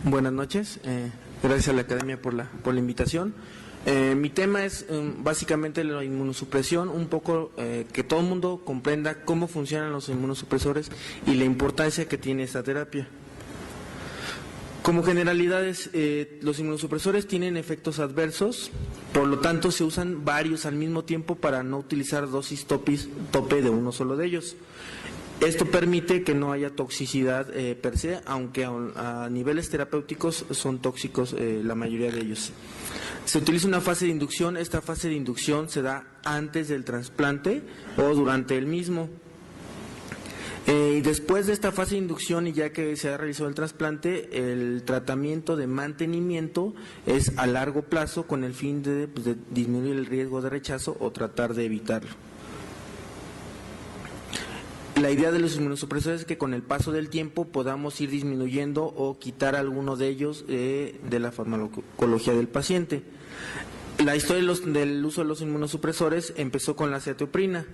Buenas noches, gracias a la Academia por la invitación. Mi tema es básicamente la inmunosupresión, un poco que todo el mundo comprenda cómo funcionan los inmunosupresores y la importancia que tiene esta terapia. Como generalidades, los inmunosupresores tienen efectos adversos, por lo tanto se usan varios al mismo tiempo para no utilizar dosis tope de uno solo de ellos. Esto permite que no haya toxicidad per se, aunque a niveles terapéuticos son tóxicos la mayoría de ellos. Se utiliza una fase de inducción. Esta fase de inducción se da antes del trasplante o durante el mismo. Y después de esta fase de inducción y ya que se ha realizado el trasplante, el tratamiento de mantenimiento es a largo plazo con el fin de disminuir el riesgo de rechazo o tratar de evitarlo. La idea de los inmunosupresores es que con el paso del tiempo podamos ir disminuyendo o quitar alguno de ellos de la farmacología del paciente. La historia del uso de los inmunosupresores empezó con la cetoprina.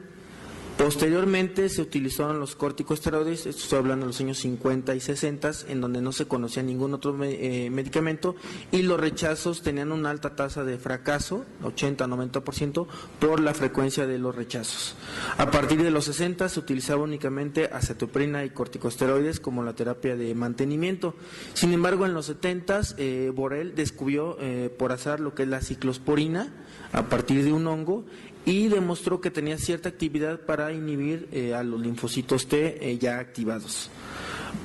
Posteriormente se utilizaron los corticosteroides, estoy hablando de los años 50 y 60, en donde no se conocía ningún otro medicamento y los rechazos tenían una alta tasa de fracaso, 80-90%, por la frecuencia de los rechazos. A partir de los 60 se utilizaba únicamente acetoprina y corticosteroides como la terapia de mantenimiento. Sin embargo, en los 70 Borel descubrió por azar lo que es la ciclosporina a partir de un hongo y demostró que tenía cierta actividad para inhibir a los linfocitos T ya activados.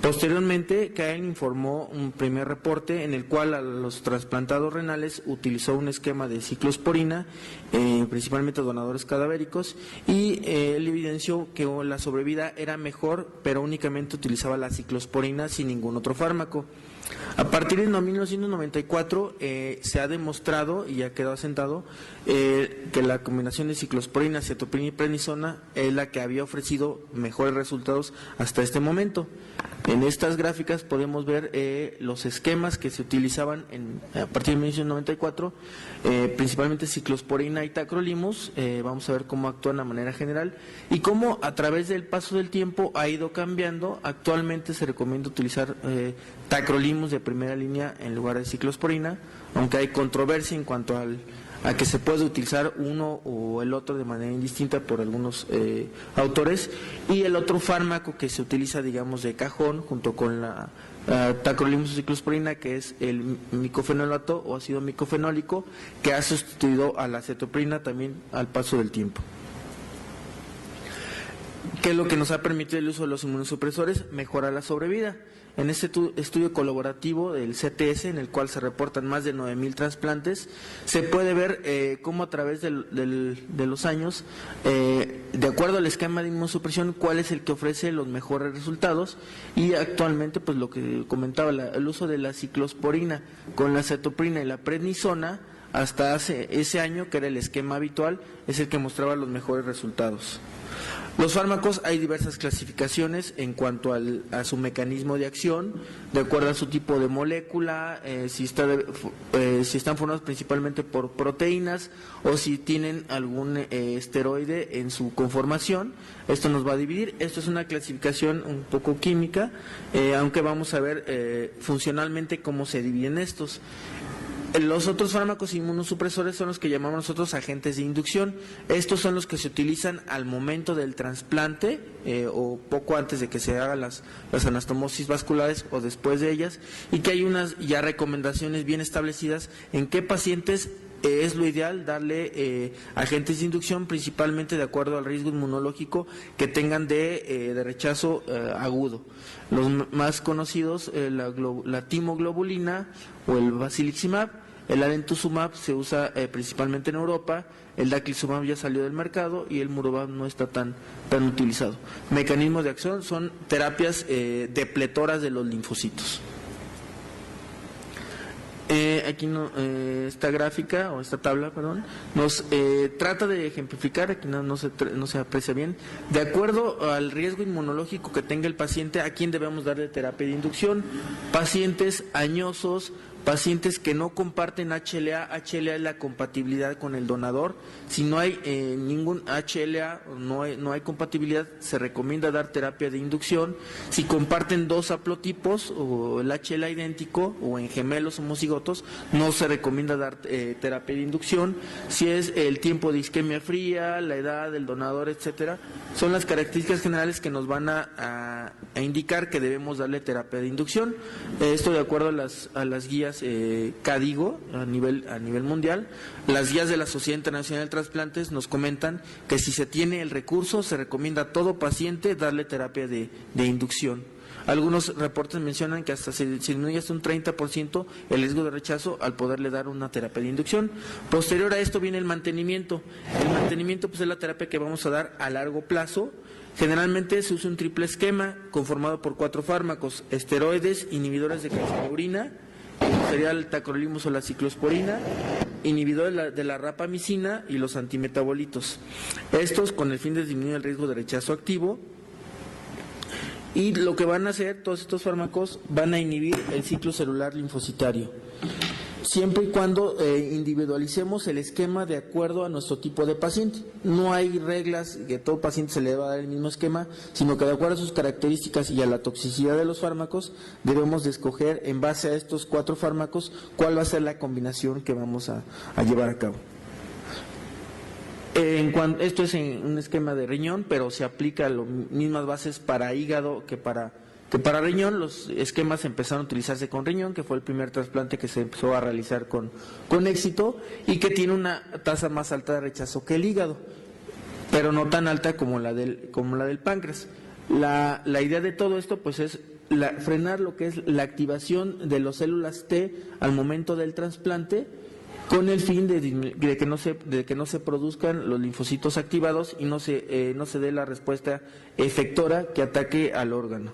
Posteriormente, Cahen informó un primer reporte en el cual a los trasplantados renales utilizó un esquema de ciclosporina, principalmente donadores cadavéricos, y él evidenció que la sobrevida era mejor, pero únicamente utilizaba la ciclosporina sin ningún otro fármaco. A partir de 1994 se ha demostrado y ha quedado asentado que la combinación de ciclosporina, cetoprina y prednisona es la que había ofrecido mejores resultados hasta este momento. En estas gráficas podemos ver los esquemas que se utilizaban a partir de 1994, principalmente ciclosporina y tacrolimus. Vamos a ver cómo actúan de manera general y cómo a través del paso del tiempo ha ido cambiando. Actualmente se recomienda utilizar tacrolimus de primera línea en lugar de ciclosporina, aunque hay controversia en cuanto a que se puede utilizar uno o el otro de manera indistinta por algunos autores, y el otro fármaco que se utiliza, digamos, de cajón junto con la tacrolimus o ciclosporina, que es el micofenolato o ácido micofenólico, que ha sustituido a la cetoprina también al paso del tiempo. ¿Qué es lo que nos ha permitido el uso de los inmunosupresores? Mejorar la sobrevida. En este estudio colaborativo del CTS, en el cual se reportan más de 9,000 trasplantes, se puede ver cómo a través de los años, de acuerdo al esquema de inmunosupresión, cuál es el que ofrece los mejores resultados, y actualmente, pues lo que comentaba, el uso de la ciclosporina con la cetoprina y la prednisona, hasta hace ese año, que era el esquema habitual, es el que mostraba los mejores resultados. Los fármacos, hay diversas clasificaciones en cuanto a su mecanismo de acción, de acuerdo a su tipo de molécula, si están formados principalmente por proteínas o si tienen algún esteroide en su conformación. Esto nos va a dividir. Esto es una clasificación un poco química, aunque vamos a ver funcionalmente cómo se dividen estos. Los otros fármacos inmunosupresores son los que llamamos nosotros agentes de inducción. Estos son los que se utilizan al momento del trasplante o poco antes de que se hagan las anastomosis vasculares o después de ellas, y que hay unas ya recomendaciones bien establecidas en qué pacientes es lo ideal darle agentes de inducción, principalmente de acuerdo al riesgo inmunológico que tengan de rechazo agudo. Los más conocidos, la timoglobulina o el basiliximab. El alemtuzumab se usa principalmente en Europa, el daclizumab ya salió del mercado y el murovab no está tan utilizado. Mecanismos de acción son terapias depletoras de los linfocitos. Aquí esta gráfica o esta tabla, perdón, nos trata de ejemplificar, aquí no se aprecia bien, de acuerdo al riesgo inmunológico que tenga el paciente, a quién debemos darle terapia de inducción. Pacientes añosos pacientes que no comparten HLA. HLA es la compatibilidad con el donador. Si no hay ningún HLA, no hay compatibilidad, se recomienda dar terapia de inducción. Si comparten dos haplotipos o el HLA idéntico o en gemelos homocigotos, no se recomienda dar terapia de inducción. Si es el tiempo de isquemia fría, la edad del donador, etcétera, son las características generales que nos van a indicar que debemos darle terapia de inducción. Esto de acuerdo a las guías CADIGO a nivel mundial. Las guías de la Sociedad Internacional de Trasplantes nos comentan que si se tiene el recurso, se recomienda a todo paciente darle terapia de inducción. Algunos reportes mencionan que hasta se disminuye hasta un 30% el riesgo de rechazo al poderle dar una terapia de inducción. Posterior a esto viene el mantenimiento. El mantenimiento pues es la terapia que vamos a dar a largo plazo. Generalmente se usa un triple esquema conformado por 4 fármacos: esteroides, inhibidores de calcineurina, sería el tacrolimus o la ciclosporina, inhibidores de la rapamicina y los antimetabolitos. Estos con el fin de disminuir el riesgo de rechazo activo. Y lo que van a hacer, todos estos fármacos van a inhibir el ciclo celular linfocitario, siempre y cuando individualicemos el esquema de acuerdo a nuestro tipo de paciente. No hay reglas que a todo paciente se le va a dar el mismo esquema, sino que de acuerdo a sus características y a la toxicidad de los fármacos, debemos de escoger en base a estos 4 fármacos cuál va a ser la combinación que vamos a llevar a cabo. Esto es en un esquema de riñón, pero se aplica las mismas bases para hígado que para riñón. Los esquemas empezaron a utilizarse con riñón, que fue el primer trasplante que se empezó a realizar con éxito y que tiene una tasa más alta de rechazo que el hígado, pero no tan alta como la del páncreas. La idea de todo esto pues es frenar lo que es la activación de las células T al momento del trasplante, con el fin de que no se produzcan los linfocitos activados y no se dé la respuesta efectora que ataque al órgano.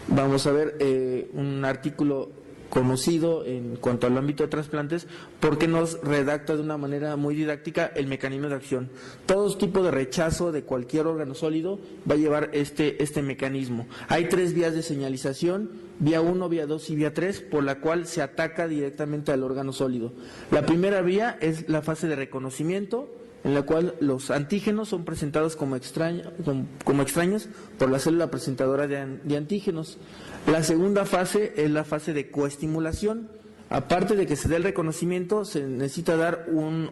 Vamos a ver un artículo conocido en cuanto al ámbito de trasplantes, porque nos redacta de una manera muy didáctica el mecanismo de acción. Todo tipo de rechazo de cualquier órgano sólido va a llevar este mecanismo. Hay 3 vías de señalización: vía 1, vía 2 y vía 3, por la cual se ataca directamente al órgano sólido. La primera vía es la fase de reconocimiento, en la cual los antígenos son presentados como extraños por la célula presentadora de antígenos. La segunda fase es la fase de coestimulación. Aparte de que se dé el reconocimiento, se necesita dar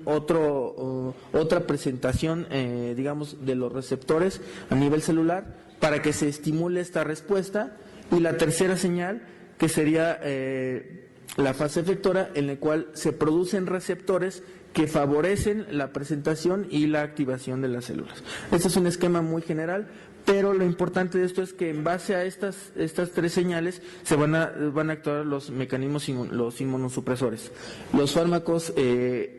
otra presentación, digamos, de los receptores a nivel celular para que se estimule esta respuesta. Y la tercera señal, que sería la fase efectora, en la cual se producen receptores que favorecen la presentación y la activación de las células. Este es un esquema muy general, pero lo importante de esto es que en base a estas 3 señales se van a actuar los mecanismos, los inmunosupresores. Los fármacos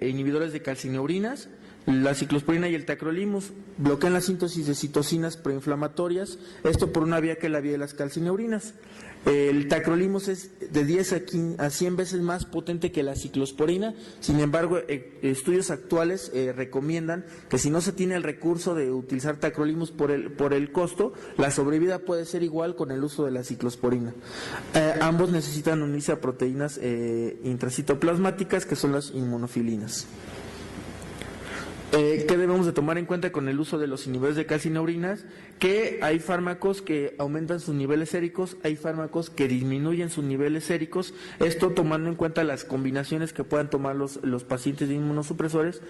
inhibidores de calcineurinas, la ciclosporina y el tacrolimus, bloquean la síntesis de citocinas proinflamatorias, esto por una vía que es la vía de las calcineurinas. El tacrolimus es de 10 a 100 veces más potente que la ciclosporina. Sin embargo, estudios actuales recomiendan que si no se tiene el recurso de utilizar tacrolimus por el costo, la sobrevida puede ser igual con el uso de la ciclosporina. Ambos necesitan unirse a proteínas intracitoplasmáticas, que son las inmunofilinas. ¿Qué debemos de tomar en cuenta con el uso de los inhibidores de calcineurinas? Que hay fármacos que aumentan sus niveles séricos, hay fármacos que disminuyen sus niveles séricos, esto tomando en cuenta las combinaciones que puedan tomar los pacientes de inmunosupresores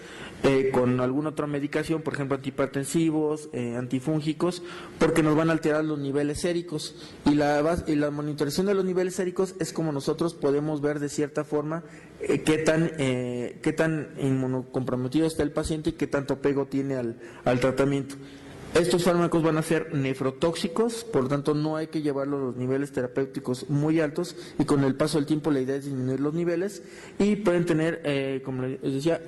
con alguna otra medicación, por ejemplo antihipertensivos, antifúngicos, porque nos van a alterar los niveles séricos, y la monitorización de los niveles séricos es como nosotros podemos ver de cierta forma qué tan inmunocomprometido está el paciente y qué tanto apego tiene al tratamiento. Estos fármacos van a ser nefrotóxicos, por lo tanto no hay que llevarlos a los niveles terapéuticos muy altos, y con el paso del tiempo la idea es disminuir los niveles, y pueden tener, como les decía,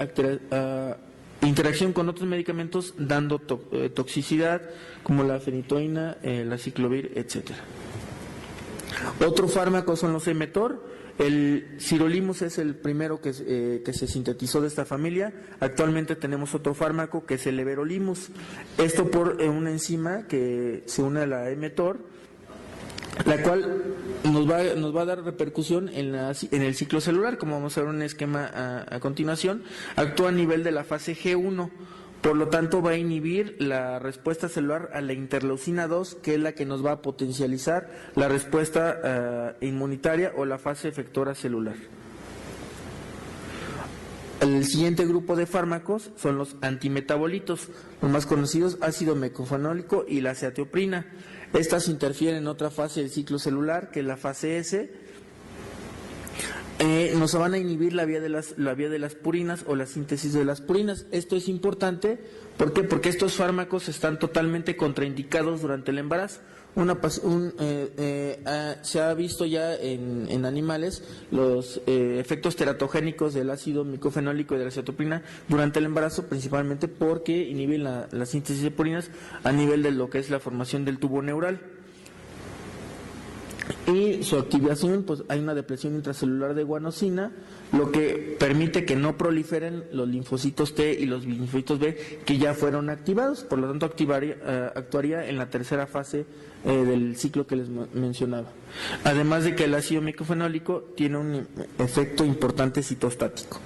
interacción con otros medicamentos dando toxicidad, como la fenitoína, la ciclovir, etcétera. Otro fármaco son los mTOR. El sirolimus es el primero que se sintetizó de esta familia. Actualmente tenemos otro fármaco que es el everolimus. Esto por una enzima que se une a la mTOR la cual nos va a dar repercusión en el ciclo celular, como vamos a ver en un esquema a continuación. Actúa a nivel de la fase G1, por lo tanto va a inhibir la respuesta celular a la interleucina 2, que es la que nos va a potencializar la respuesta inmunitaria o la fase efectora celular. El siguiente grupo de fármacos son los antimetabolitos, los más conocidos, ácido mecofenólico y la aceatioprina. Estas interfieren en otra fase del ciclo celular, que es la fase S. Nos van a inhibir la vía de las purinas o la síntesis de las purinas. Esto es importante, ¿por qué? Porque estos fármacos están totalmente contraindicados durante el embarazo. Se ha visto ya en animales los efectos teratogénicos del ácido micofenólico y de la aceatioprina durante el embarazo, principalmente porque inhiben la síntesis de purinas a nivel de lo que es la formación del tubo neural. Y su activación, pues hay una depresión intracelular de guanosina, lo que permite que no proliferen los linfocitos T y los linfocitos B que ya fueron activados, por lo tanto actuaría en la tercera fase del ciclo que les mencionaba. Además de que el ácido micofenólico tiene un efecto importante citostático.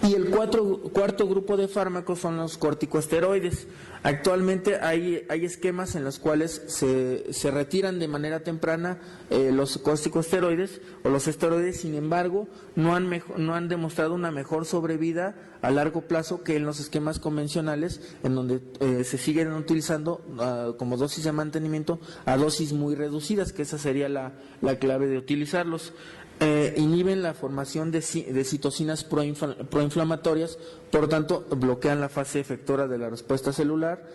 Y el cuarto grupo de fármacos son los corticosteroides. Actualmente hay esquemas en los cuales se retiran de manera temprana los corticosteroides o los esteroides, sin embargo, no han demostrado una mejor sobrevida a largo plazo que en los esquemas convencionales, en donde se siguen utilizando como dosis de mantenimiento a dosis muy reducidas, que esa sería la clave de utilizarlos. Inhiben la formación de citocinas proinflamatorias, por lo tanto bloquean la fase efectora de la respuesta celular.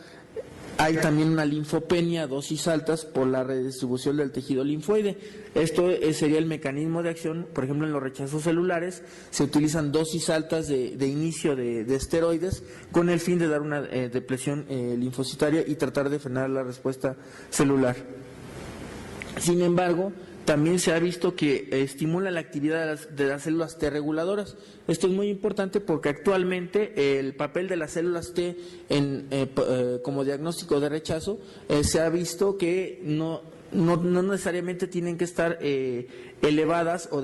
Hay también una linfopenia a dosis altas por la redistribución del tejido linfoide. Esto sería el mecanismo de acción. Por ejemplo, en los rechazos celulares se utilizan dosis altas de inicio de esteroides con el fin de dar una depresión linfocitaria y tratar de frenar la respuesta celular. Sin embargo, también se ha visto que estimula la actividad de las células T reguladoras. Esto es muy importante porque actualmente el papel de las células T como diagnóstico de rechazo se ha visto que no necesariamente tienen que estar elevadas o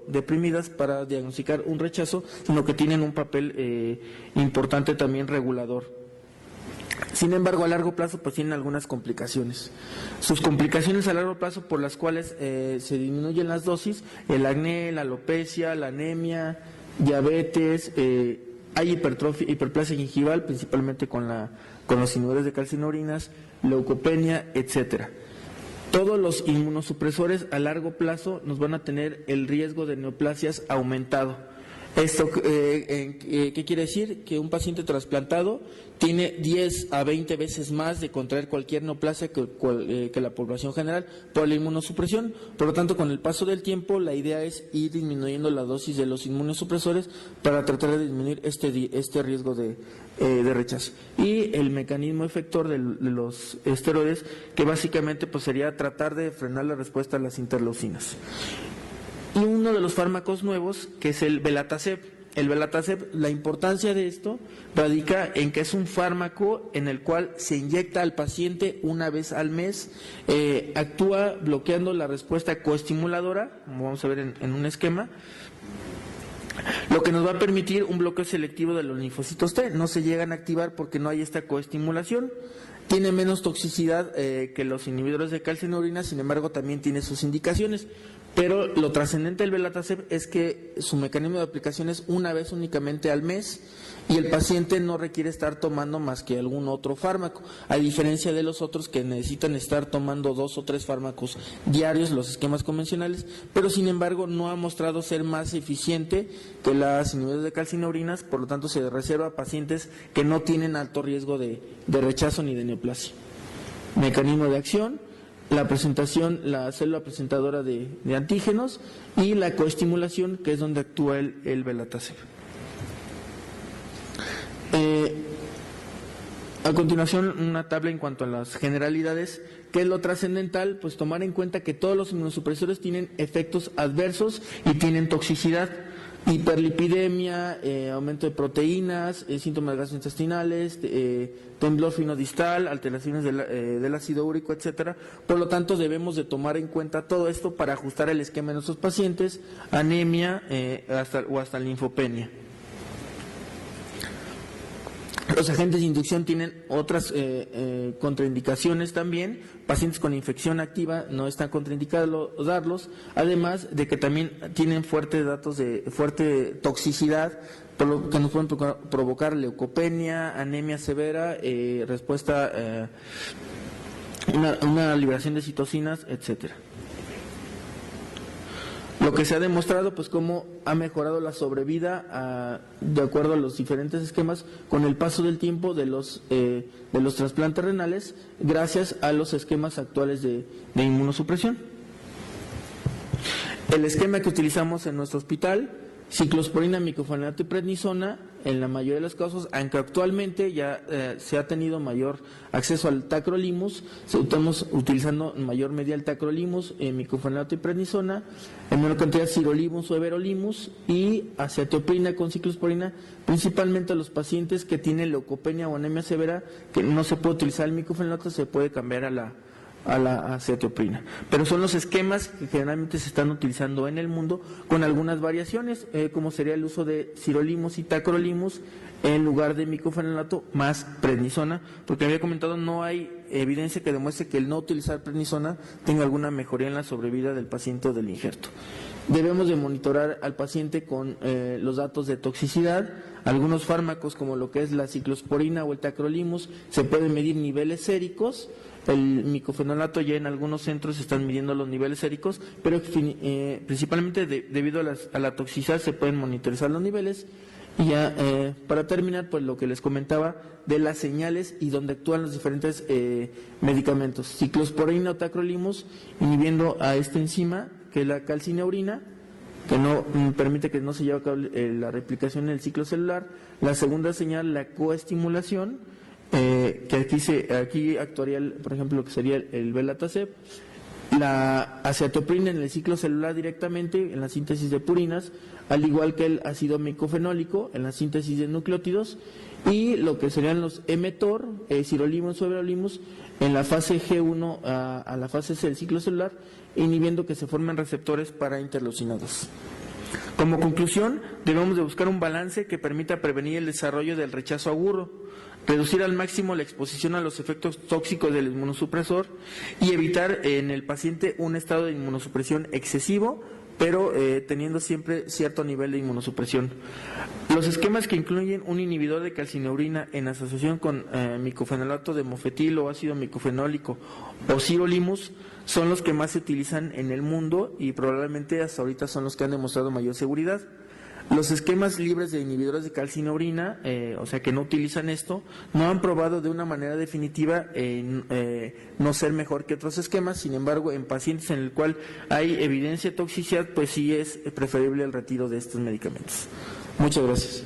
deprimidas para diagnosticar un rechazo, sino que tienen un papel importante también regulador. Sin embargo, a largo plazo pues tienen algunas complicaciones. Sus complicaciones a largo plazo por las cuales se disminuyen las dosis, el acné, la alopecia, la anemia, diabetes, hay hiperplasia gingival, principalmente con los inhibidores de calcinurinas, leucopenia, etcétera. Todos los inmunosupresores a largo plazo nos van a tener el riesgo de neoplasias aumentado. ¿Esto qué quiere decir? Que un paciente trasplantado tiene 10 a 20 veces más de contraer cualquier neoplasia que la población general por la inmunosupresión. Por lo tanto, con el paso del tiempo, la idea es ir disminuyendo la dosis de los inmunosupresores para tratar de disminuir este riesgo de rechazo. Y el mecanismo efector de los esteroides, que básicamente pues sería tratar de frenar la respuesta a las interleucinas. Y uno de los fármacos nuevos, que es el Belataceb. El Belataceb, la importancia de esto radica en que es un fármaco en el cual se inyecta al paciente una vez al mes, actúa bloqueando la respuesta coestimuladora, como vamos a ver en un esquema, lo que nos va a permitir un bloqueo selectivo de los linfocitos T. No se llegan a activar porque no hay esta coestimulación. Tiene menos toxicidad que los inhibidores de calcinurina, sin embargo también tiene sus indicaciones. Pero lo trascendente del Belataceb es que su mecanismo de aplicación es una vez únicamente al mes y el paciente no requiere estar tomando más que algún otro fármaco, a diferencia de los otros que necesitan estar tomando 2 o 3 fármacos diarios, los esquemas convencionales, pero sin embargo no ha mostrado ser más eficiente que las inhibidores de calcinurinas, por lo tanto se reserva a pacientes que no tienen alto riesgo de rechazo ni de neoplasia. Mecanismo de acción: la presentación, la célula presentadora de antígenos, y la coestimulación, que es donde actúa el Belataceb. A continuación, una tabla en cuanto a las generalidades. ¿Qué es lo trascendental? Pues tomar en cuenta que todos los inmunosupresores tienen efectos adversos y tienen toxicidad. hiperlipidemia, aumento de proteínas, síntomas gastrointestinales, temblor finodistal, alteraciones del ácido úrico, etcétera. Por lo tanto, debemos de tomar en cuenta todo esto para ajustar el esquema de nuestros pacientes, anemia hasta linfopenia. Los agentes de inducción tienen otras contraindicaciones también. Pacientes con infección activa no están contraindicados darlos, además de que también tienen fuertes datos de fuerte toxicidad, por lo que nos pueden provocar leucopenia, anemia severa, respuesta, una liberación de citocinas, etcétera. Lo que se ha demostrado, pues, cómo ha mejorado la sobrevida de acuerdo a los diferentes esquemas con el paso del tiempo de los trasplantes renales, gracias a los esquemas actuales de inmunosupresión. El esquema que utilizamos en nuestro hospital: ciclosporina, micofenidato y prednisona, en la mayoría de los casos, aunque actualmente ya se ha tenido mayor acceso al tacrolimus, estamos utilizando en mayor medida el tacrolimus, micofenidato y prednisona, en menor cantidad sirolimus o everolimus, y acetoprina con ciclosporina, principalmente a los pacientes que tienen leucopenia o anemia severa, que no se puede utilizar el micofenidato, se puede cambiar a la acetoprina. Pero son los esquemas que generalmente se están utilizando en el mundo, con algunas variaciones, como sería el uso de sirolimus y tacrolimus en lugar de micofenidato más prednisona, porque había comentado, no hay evidencia que demuestre que el no utilizar prednisona tenga alguna mejoría en la sobrevida del paciente o del injerto. Debemos de monitorar al paciente con los datos de toxicidad. Algunos fármacos, como lo que es la ciclosporina o el tacrolimus, se pueden medir niveles séricos. El micofenolato, ya en algunos centros se están midiendo los niveles séricos, pero principalmente debido a la toxicidad se pueden monitorizar los niveles. Y ya para terminar, pues lo que les comentaba de las señales y donde actúan los diferentes medicamentos. Ciclosporina o tacrolimus, inhibiendo a esta enzima, que es la calcineurina, que no permite que no se lleve a cabo la replicación en el ciclo celular. La segunda señal, la coestimulación, que aquí actuaría, por ejemplo, lo que sería el belatacep. La acetoprina en el ciclo celular directamente, en la síntesis de purinas, al igual que el ácido micofenólico en la síntesis de nucleótidos, y lo que serían los mTOR, sirolimus o everolimus, en la fase G1 a la fase C del ciclo celular, inhibiendo que se formen receptores para interleucinados. Como conclusión, debemos de buscar un balance que permita prevenir el desarrollo del rechazo agudo, reducir al máximo la exposición a los efectos tóxicos del inmunosupresor y evitar en el paciente un estado de inmunosupresión excesivo, pero teniendo siempre cierto nivel de inmunosupresión. Los esquemas que incluyen un inhibidor de calcineurina en asociación con micofenolato de mofetil o ácido micofenólico o sirolimus son los que más se utilizan en el mundo y probablemente hasta ahorita son los que han demostrado mayor seguridad. Los esquemas libres de inhibidores de calcineurina, o sea que no utilizan esto, no han probado de una manera definitiva no ser mejor que otros esquemas. Sin embargo, en pacientes en el cual hay evidencia de toxicidad, pues sí es preferible el retiro de estos medicamentos. Muchas gracias.